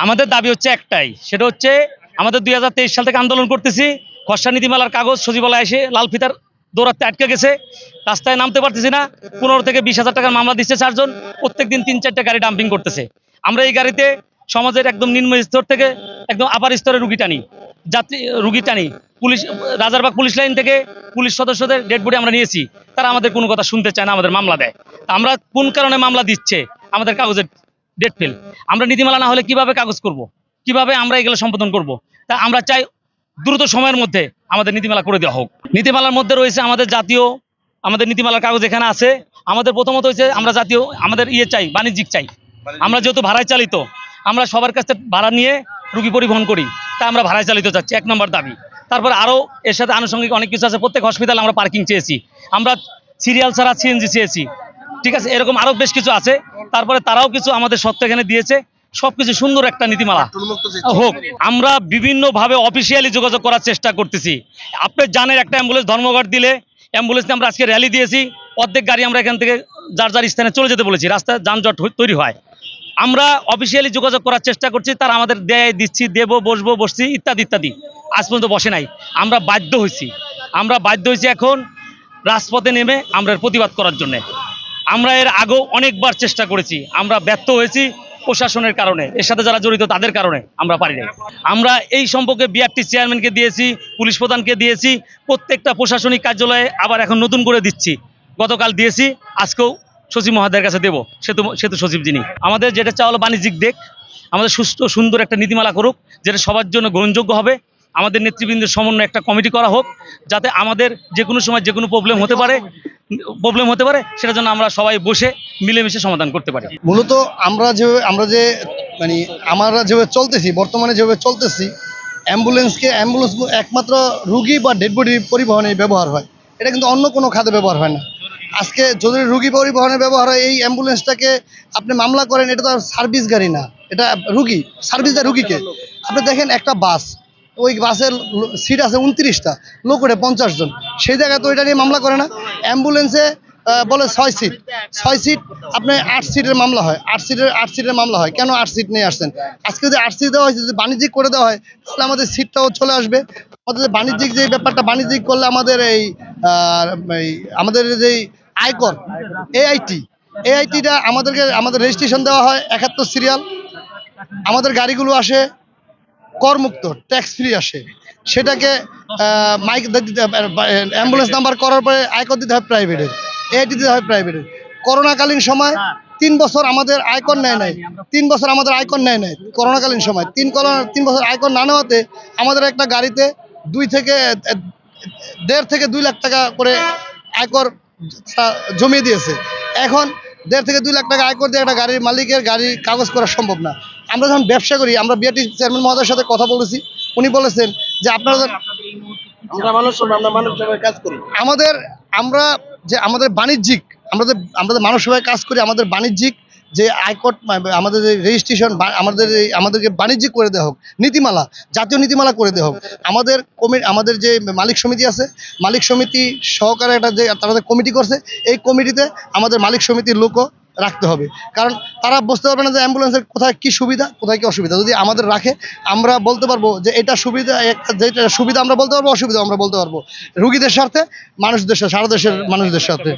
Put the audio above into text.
আমাদের দাবি হচ্ছে একটাই, সেটা হচ্ছে আমাদের 2023 সাল থেকে আন্দোলন করতেছি। খসড়া নীতিমালার কাগজ সচিবালয়ে এসে লাল ফিতার দৌড়াতে আটকে গেছে, রাস্তায় নামতে পারতেছি না। 15 থেকে 20 হাজার টাকার মামলা দিচ্ছে 4 জন, প্রত্যেকদিন 3-4টা গাড়ি ডাম্পিং করতেছে। আমরা এই গাড়িতে সমাজের একদম নিম্ন স্তর থেকে একদম আপার স্তরে রুগী টানি। পুলিশ রাজারবাগ পুলিশ লাইন থেকে পুলিশ সদস্যদের ডেড বডি আমরা নিয়েছি, তারা আমাদের কোনো কথা শুনতে চায় না, আমাদের মামলা দেয়। আমরা কোন কারণে মামলা দিচ্ছে? আমাদের কাগজের ডেট ফেল। আমরা নীতিমালা না হলে কিভাবে কাগজ করব, কিভাবে আমরা এগুলো সম্পাদন করব? তা আমরা চাই দ্রুত সময়ের মধ্যে আমাদের নীতিমালা করে দেওয়া হোক। নীতিমালার মধ্যে রয়েছে আমাদের নীতিমালার কাগজ এখানে আছে। আমাদের প্রথমত হয়েছে আমরা জাতীয় আমাদের চাই, বাণিজ্যিক চাই। আমরা যেহেতু ভাড়ায় চালিত, আমরা সবার কাছে ভাড়া নিয়ে রুগী পরিবহন করি, তা আমরা ভাড়ায় চালিত চাচ্ছি, 1 নম্বর দাবি। তারপর আরও এর সাথে আনুষঙ্গিক অনেক কিছু আছে। প্রত্যেক হসপিটালে আমরা পার্কিং চেয়েছি, আমরা সিরিয়াল ছাড়া সিএনজি চেয়েছি, ঠিক আছে, এরকম আরও বেশ কিছু আছে। তারপরে তারাও কিছু আমাদের সত্য এখানে দিয়েছে। সবকিছু সুন্দর একটা নীতিমালা হোক। আমরা বিভিন্নভাবে অফিসিয়ালি যোগাযোগ করার চেষ্টা করতেছি। আপনি জানেন, একটা অ্যাম্বুলেন্স ধর্মঘট দিলে অ্যাম্বুলেন্স আমরা আজকে র্যালি দিয়েছি, অর্ধেক গাড়ি আমরা এখান থেকে যার যার স্থানে চলে যেতে বলেছি, রাস্তায় যানজট তৈরি হয়। আমরা অফিসিয়ালি যোগাযোগ করার চেষ্টা করছি, তারা আমাদের দেয়, দিচ্ছি, দেব, বসছি ইত্যাদি ইত্যাদি, আজ পর্যন্ত বসে নাই। আমরা বাধ্য হয়েছি এখন রাজপথে নেমে আমরা প্রতিবাদ করার জন্য। আমরা এর আগেও অনেকবার চেষ্টা করেছি, আমরা ব্যর্থ হয়েছি প্রশাসনের কারণে, এর সাথে যারা জড়িত তাদের কারণে আমরা পারি নাই। আমরা এই সম্পর্কে বিআরটি চেয়ারম্যানকে দিয়েছি, পুলিশ প্রধানকে দিয়েছি, প্রত্যেকটা প্রশাসনিক কার্যালয়ে আবার এখন নতুন করে দিচ্ছি। গতকাল দিয়েছি, আজকেও সচিব মহোদয়ের কাছে দেবো। সেতু সচিব যিনি, আমাদের যেটা চাওয়া হলো বাণিজ্যিক দিক, আমাদের সুষ্ঠু সুন্দর একটা নীতিমালা করুক, যেটা সবার জন্য গ্রহণযোগ্য হবে। আমাদের নেতৃবৃন্দের সমন্বয়ে একটা কমিটি করা হোক, যাতে আমাদের যে কোনো সময় যে কোনো প্রবলেম হতে পারে সেটার জন্য আমরা সবাই বসে মিলেমিশে সমাধান করতে পারি। মূলত আমরা যেভাবে চলতেছি, বর্তমানে যেভাবে চলতেছি, অ্যাম্বুলেন্স একমাত্র রুগী বা ডেড বডি পরিবহনে ব্যবহার হয়, এটা কিন্তু অন্য কোনো খাতে ব্যবহার হয় না। আজকে যদি রুগী পরিবহনে ব্যবহার হয়, এই অ্যাম্বুলেন্সটাকে আপনি মামলা করেন, এটা তো সার্ভিস গাড়ি না, এটা রুগী, সার্ভিস দেয় রুগীকে। আপনি দেখেন একটা বাস, ওই বাসের সিট আছে 29টা, লোক ওঠে 50 জন, সেই জায়গায় তো এটা নিয়ে মামলা করে না। অ্যাম্বুলেন্সে বলে 6 সিট, আপনি 8 সিটের মামলা হয়, 8 সিটের মামলা হয়। কেন 8 সিট নিয়ে আসছেন? আজকে যদি 8 সিট দেওয়া হয়েছে, যদি বাণিজ্যিক করে দেওয়া হয়, তাহলে আমাদের সিটটাও চলে আসবে। আমাদের বাণিজ্যিক যে ব্যাপারটা, বাণিজ্যিক করলে আমাদের আমাদের যেই আয়কর এআইটিটা আমাদের রেজিস্ট্রেশন দেওয়া হয় 71 সিরিয়াল। আমাদের গাড়িগুলো আসে করমুক্ত, ট্যাক্স ফ্রি আসে, সেটাকে অ্যাম্বুলেন্স নাম্বার করার পরে আয়কর দিতে হয় প্রাইভেটের, এআইটি দিতে হয় প্রাইভেটের। করোনাকালীন সময় 3 বছর আমাদের আয়কর নেয় নাই, করোনাকালীন সময় 3 বছর আয়কর না নেওয়াতে আমাদের একটা গাড়িতে 1.5 থেকে 2 লাখ টাকা করে আয়কর জমিয়ে দিয়েছে। এখন 1.5 থেকে 2 লাখ টাকা আয়কর দিয়ে একটা গাড়ির মালিকের গাড়ি কাগজ করা সম্ভব না। আমরা যখন ব্যবসা করি, আমরা বিআরটি চেয়ারম্যান মহোদয়ের সাথে কথা বলেছি, উনি বলেছেন যে আমাদের বাণিজ্যিক, আমাদের মানব সেবায় কাজ করি, আমাদের বাণিজ্যিক যে আয়কর, আমাদের যে রেজিস্ট্রেশন, আমাদেরকে বাণিজ্যিক করে দেওয়া হোক, নীতিমালা, জাতীয় নীতিমালা করে দেওয়া হোক। আমাদের যে মালিক সমিতি আছে, মালিক সমিতি সহকারে তারা কমিটি করছে, এই কমিটিতে আমাদের মালিক সমিতির লোকও রাখতে হবে। কারণ তারা বুঝতে পারবে না যে অ্যাম্বুলেন্সের কোথায় কি সুবিধা, কোথায় কি অসুবিধা। যদি আমাদের রাখে, আমরা বলতে পারবো যে এটা সুবিধা, যেটা সুবিধা আমরা বলতে পারবো, অসুবিধা আমরা বলতে পারবো, রুগীদের স্বার্থে, সারা দেশের মানুষদের সাথে।